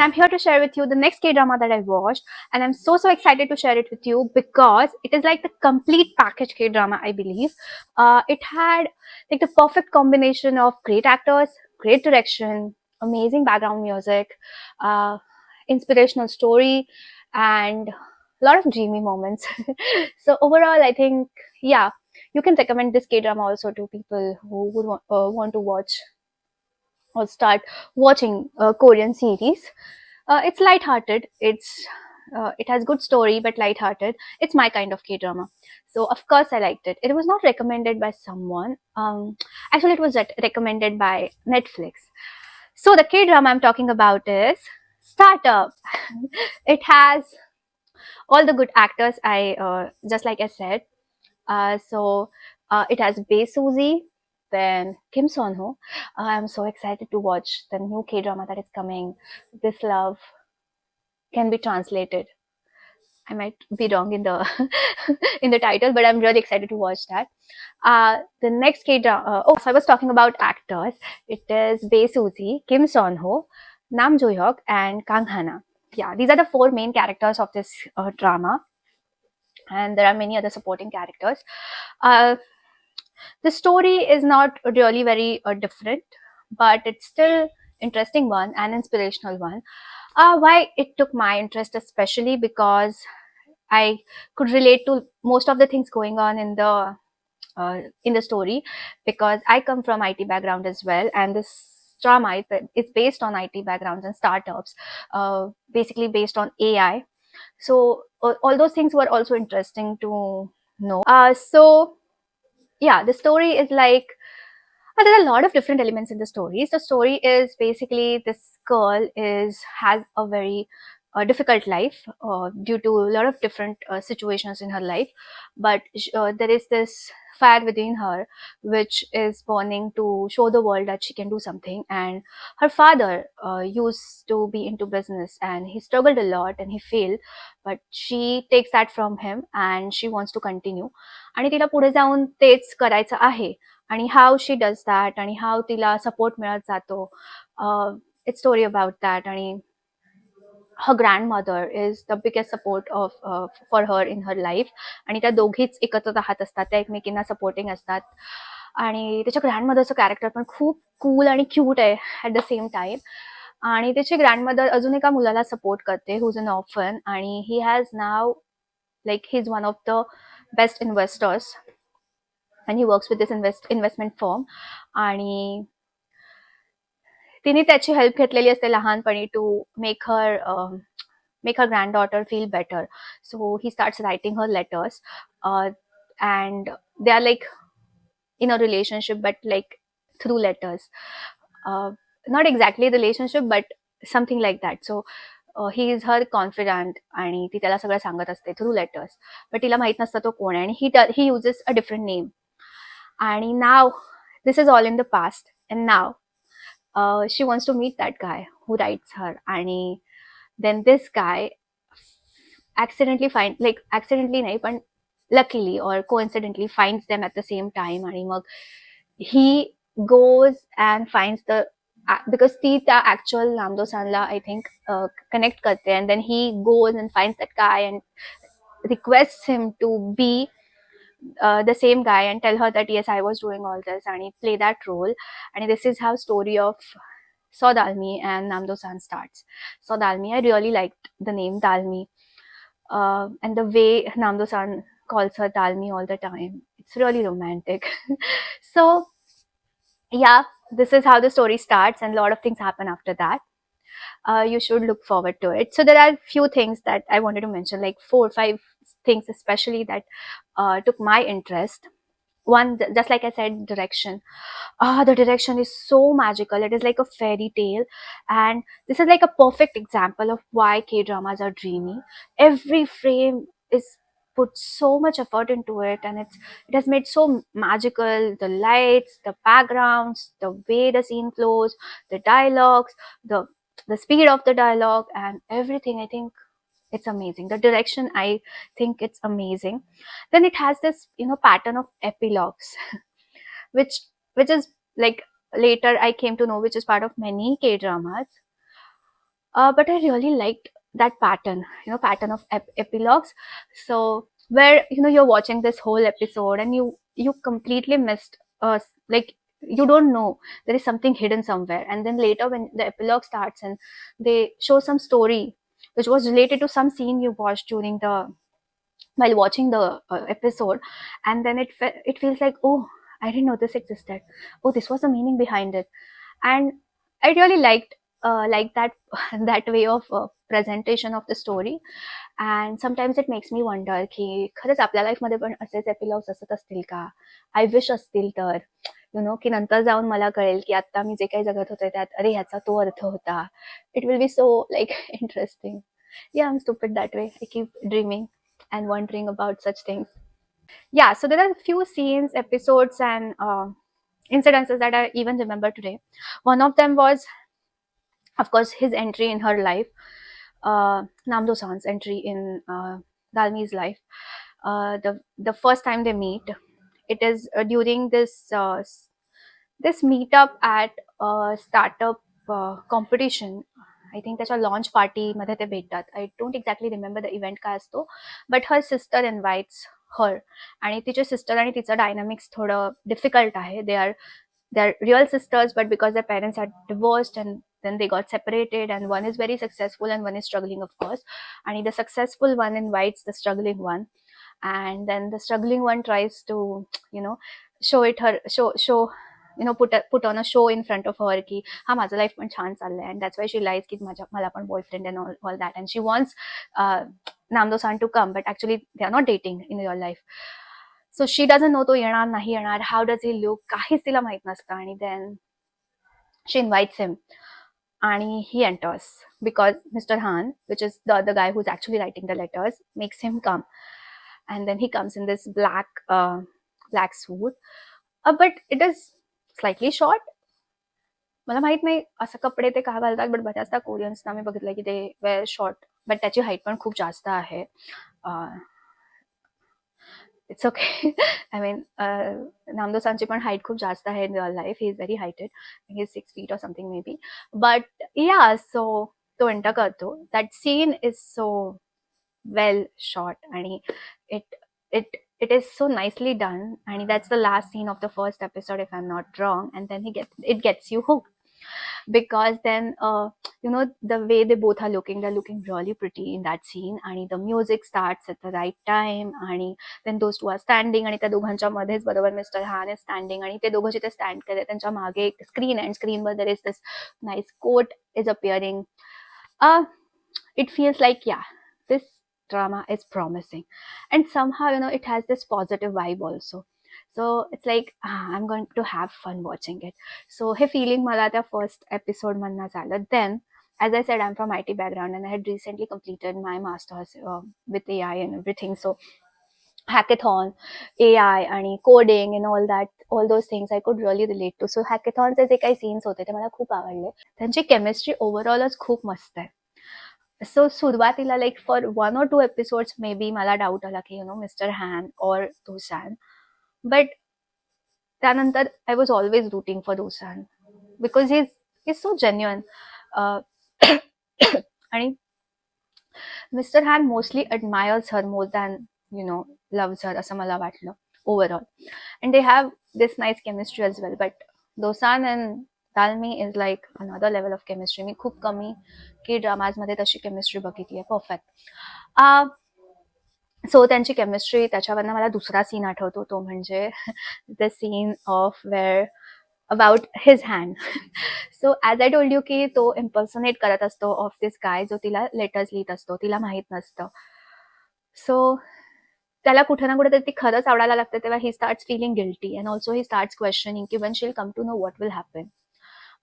I'm here to share with you the next K-drama that I watched, and I'm so excited to share it with you because it is like the complete package K-drama, I believe. It had like the perfect combination of great actors, great direction, amazing background music, uh, inspirational story, and a lot of dreamy moments. So overall, I think, yeah, you can recommend this K-drama also to people who would want to watch or start watching a Korean series. It's light-hearted. It has good story but light-hearted. It's my kind of K-drama. So of course I liked it. It was not recommended by someone. Actually, it was recommended by Netflix. So the K-drama I'm talking about is Startup. It has all the good actors. I just like I said. It has Bae Suzy, then Kim Son Ho. I'm so excited to watch the new K drama that is coming. This Love can be translated. I might be wrong in the in the title, but I'm really excited to watch that. The next K drama. So I was talking about actors. It is Bae Suzy, Kim Son Ho, Nam Jo Hyuk, and Kang Hana. Yeah, these are the four main characters of this drama, and there are many other supporting characters. Uh, the story is not really very different, but it's still interesting one and inspirational one. Why it took my interest, especially because I could relate to most of the things going on in the story, because I come from IT background as well, and this drama is based on IT backgrounds and startups, basically based on AI. So all those things were also interesting to know. So yeah, the story is like, there are a lot of different elements in the stories. The story is basically this girl has a very difficult life due to a lot of different situations in her life, but there is this fire within her which is burning to show the world that she can do something. And her father used to be into business and he struggled a lot and he failed, but she takes that from him and she wants to continue आणि तिला पुढे जाऊन तेच करायचं आहे. आणि हाऊ she does that आणि हाऊ तिला सपोर्ट मिळत जातो. It's story about that. आणि her grandmother is the biggest support of for her in her life. आणि त्या दोघीच एकत्र राहत असतात, त्या एकमेकींना सपोर्टिंग असतात. आणि त्याच्या ग्रँडमदरचं कॅरेक्टर पण खूप कूल आणि क्यूट आहे ॲट द सेम टाइम. आणि त्याची ग्रँडमदर अजून एका मुलाला सपोर्ट करते हु इज अन ऑर्फन, आणि he has now like he's one of the best investors and he works with this investment firm. आणि तिने त्याची हेल्प घेतलेली असते लहानपणी to make her granddaughter feel better. So he starts writing her letters, and they are like in a relationship but like through letters. uh, Not exactly relationship but something like that. So he is her confident आणि ती त्याला सगळं सांगत असते through letters, but तिला माहित नसतं तो कोण आहे. आणि ही युजेस अ डिफरंट नेम. आणि नाव this is all in the past and नाव she wants to meet that guy who writes her. आणि देन दिस गाय accidentally नाही पण luckily or coincidentally finds them at the same time. आणि मग he goes and finds the because ती त्या actual नामदोसानला I think connect करते, and then he goes and finds that guy and requests him to be the same guy and tell her that yes, I was doing all this, and play that role. And this is how story of Saw Dalmi and Namdo-san starts. Saw Dalmi, I really liked the name Dalmi, and the way Namdo-san calls her Dalmi all the time. It's really romantic. So yeah, this is how the story starts, and a lot of things happen after that. You should look forward to it. So there are few things that I wanted to mention, like 4 or 5 things especially that took my interest. One, just like I said, direction. The direction is so magical. It is like a fairy tale, and this is like a perfect example of why K-dramas are dreamy. Every frame is put so much effort into it, and it has made so magical. The lights, the backgrounds, the way the scene flows, the dialogues, the speed of the dialogue, and everything. I think it's amazing. The direction, I think it's amazing. Then it has this pattern of epilogues which is like, later I came to know, which is part of many K dramas. But I really liked that pattern, pattern of epilogues. So where you're watching this whole episode and you completely missed like you don't know there is something hidden somewhere, and then later when the epilogue starts and they show some story which was related to some scene you watched during the while watching the episode, and then it feels like, oh, I didn't know this existed. Oh, this was the meaning behind it. And I really liked that that way of presentation of the story. And sometimes it makes me wonder की खरंच आपल्या लाईफमध्ये पण असेच एपिलॉग्स असत असतील का. I wish असतील तर की नंतर जाऊन मला कळेल की आता मी जे काही जगत होते त्यात अरे ह्याचा तो अर्थ होता. It will be so like interesting. Yeah, I'm stupid that way. I keep dreaming and wondering about such things. Yeah, so there are a few scenes, episodes, and incidences that I even remember today. One of them was, of course, his entry in her life, Namdo San's entry in Dalmi's life. The first time they meet, it is during this meetup at a startup competition. I think त्याच्या launch party मध्ये ते भेटतात. I don't exactly remember the event काय असतो, but her sister invites her. आणि तिचे sister आणि तिचं dynamics थोडं difficult आहे. They're real sisters, but because their parents are divorced and then they got separated, and one is very successful and one is struggling, of course. And the successful one invites the struggling one, and then the struggling one tries to you know show it her show put on a show in front of her ki ha माझं life पण छान चाललंय, and that's why she lies की मला पण boyfriend and all that, and she wants uh, Namdo San to come, but actually they are not dating in real life. So she doesn't know तो येणार नाही येणार, how does he look, काहीच तिला माहित नसतं. आणि then she invites him and he enters because Mr. Han, which is the guy who's actually writing the letters, makes him come. And then he comes in this black suit, but it is slightly short. मला माहित नाही असं कपडे ते का घालतात, but बऱ्याचदा कोरियन्सना मी बघितलं की ते वेअर शॉर्ट, बट त्याची हाईट पण खूप जास्त आहे. It's okay. आय मीन नामदो सांची पण हाईट खूप जास्त आहे in real life. He is very heighted. He is 6 feet or something maybe. But yeah, so तो एंटर करतो. That scene is so well shot and it is so nicely done, and that's the last scene of the first episode if I'm not wrong, and then it gets you hooked because then the way they both are looking, they're looking really pretty in that scene, and the music starts at the right time, and then those two are standing आणि त्या दोघांच्या मध्येच बरोबर mister हान is standing आणि ते दोघं जिथे स्टँड करते त्यांच्या मागे एक स्क्रीन आहे, स्क्रीनवर there is this nice quote is appearing. uh it feels like, yeah, this drama is promising, and somehow it has this positive vibe also. So it's like, I'm going to have fun watching it. So hey feeling मला त्या first episode मधनं झालं. Then as I said, I'm from IT background and I had recently completed my master's with AI and everything. So hackathon, AI आणि coding and all those things I could really relate to. So hackathonचे जे काही scenes होते ते मला खूप आवडले. त्यांची chemistry overallच खूप मस्त आहे. सो सुरुवातीला like for 1 or 2 episodes maybe मला डाऊट आला की Mr Han or Dosan, but त्यानंतर I was always rooting for Dosan because he is so genuine. आणि Mr Han mostly admires her more than loves her असं मला वाटलं overall. and they have this nice chemistry as well, but Dosan and Dalmi is like another level of chemistry. मी खूप कमी की dramas मध्ये तशी chemistry बघितली आहे, परफेक्ट. सो त्यांची केमिस्ट्री, त्याच्यावरनं मला दुसरा सीन आठवतो, तो म्हणजे the scene of where about his hand. So as I told you की तो इम्पर्सनेट करत असतो ऑफ दिस गाय जो तिला लेटर्स लिहित असतो, तिला माहित नसतं. सो त्याला कुठे ना कुठे ती खरंच आवडायला लागते, तेव्हा he starts feeling guilty and also he starts questioning की one shall come to know what will happen.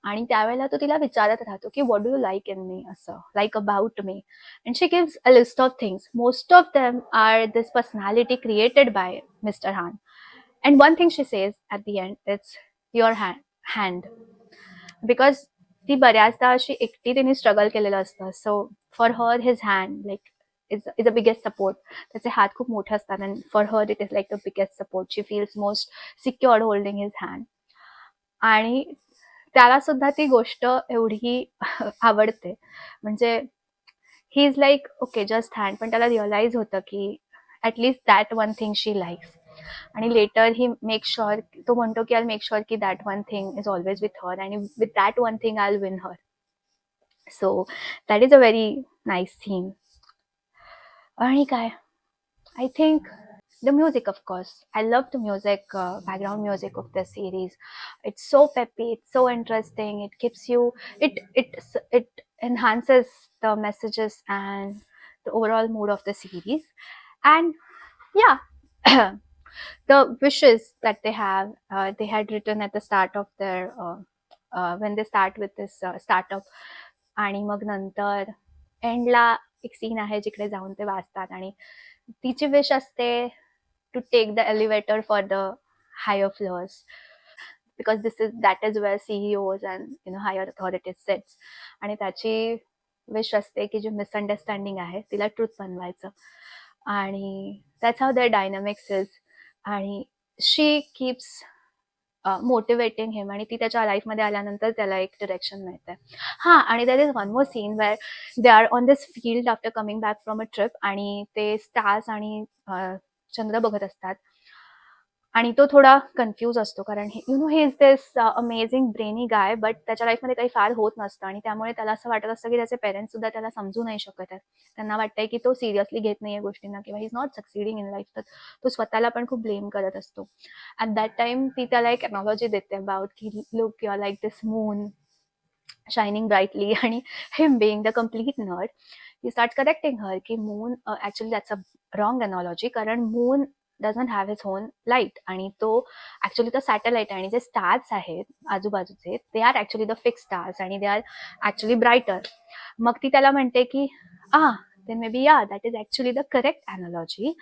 आणि त्यावेळेला तो तिला विचारत राहतो की what do you like in me, असं like about me. And she gives a list of things. Most of them are this personality created by Mr Han. And one thing she says at the end, it's your hand. Because ती बऱ्याचदा अशी एकटी तिने struggle केलेलं असतं. So for her his hand like is the biggest support. त्याचे हात खूप मोठे असतात, and for her it is like the biggest support. She feels most secured holding his hand. आणि त्याला सुद्धा ती गोष्ट एवढी आवडते. म्हणजे he is like okay just hand, पण त्याला रिअलाइज होतं की at least that one thing she likes. आणि लेटर ही मेक शुअर, तो म्हणतो की आय मेक शुअर की that one thing is always with her आणि with that one thing I win her. So that is a very nice scene. आणि काय, I think the music, of course. I love the music, background music of the series. It's so peppy. It's so interesting. It keeps you. It enhances the messages and the overall mood of the series. And yeah, the wishes that they have, they had written at the start of their when they start with this startup. आणि मग नंतर एंडला एक scene आहे जिकडे जाऊन ते वाचतात आणि तिची विश असते to take the elevator for the higher floors, because that is where CEOs and higher authorities sets. आणि त्याची विश असते की जी मिसअंडरस्टँडिंग आहे तिला ट्रूथ बनवायचं. आणि that's how their dynamics is. आणि शी कीप्स मोटिवेटिंग हिम, आणि ती त्याच्या लाईफमध्ये आल्यानंतर त्याला एक डिरेक्शन मिळते. हां, आणि there is one more scene where they are on this field after coming back from a trip, आणि ते स्टार्स आणि चंद्र बघत असतात. आणि तो थोडा कन्फ्यूज असतो, कारण he is this amazing brainy guy, but त्याच्या लाईफमध्ये काही फार होत नसतं. आणि त्यामुळे त्याला असं वाटत असतं की त्याचे पेरेंट्स सुद्धा त्याला समजू नाही शकत आहेत. त्यांना वाटतंय की तो सिरियसली घेत नाहीये गोष्टींना, किंवा he is not succeeding in life. तर तो स्वतःला पण खूप ब्लेम करत असतो. ॲट दॅट टाइम ती त्याला एक एनॉलॉजी देते अबाउट की look you are like this moon shining brightly. आणि him being the complete nerd, he starts correcting her की moon, actually that's a wrong analogy, कारण moon doesn't have its own light, आणि तो actually तो satellite आहे. आणि जे stars आहेत आजूबाजूचे ते are actually the fix stars, आणि दे आर ऍक्च्युली ब्रायटर. मग ती त्याला म्हणते की then maybe yeah, that is actually the correct analogy.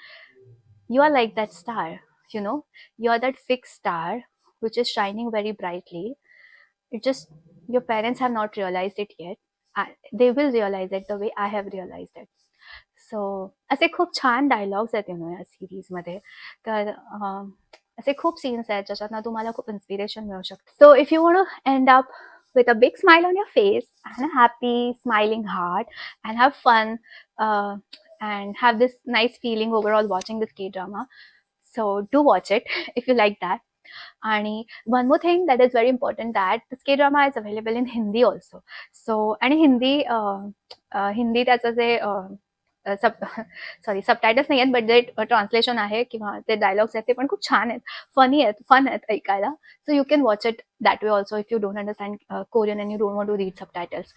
You are like that star, you are that fixed star which is shining very brightly. It just, your parents have not realized it yet. They will realize it the way I have realized it. सो असे खूप छान dialogues आहेत या सिरीजमध्ये. तर असे खूप scenes आहेत ज्याच्यातनं तुम्हाला खूप इन्स्पिरेशन मिळू शकतं. So if you want to end up with a big smile on your face and a happy smiling heart and have fun, and have this nice feeling overall watching this K-drama, so do watch it if you like that. आणि one more thing that is very important, that this K drama is available in Hindi also. So आणि हिंदी त्याचं जे सब sorry subtitles नाही आहेत, but J translation आहे किंवा ते dialogues आहेत ते पण खूप छान आहेत, फनी आहेत, फन आहेत ऐकायला. So you can watch it that way also if you don't understand Korean and you don't want to read subtitles.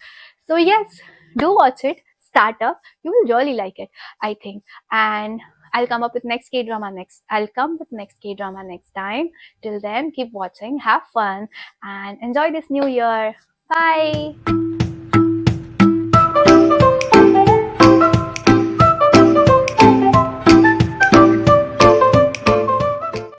So yes, do watch it, start up. You will really like it, I think. And I'll come up with next K-drama next. I'll come with next K-drama next time. Till then, keep watching, have fun, and enjoy this new year. Bye.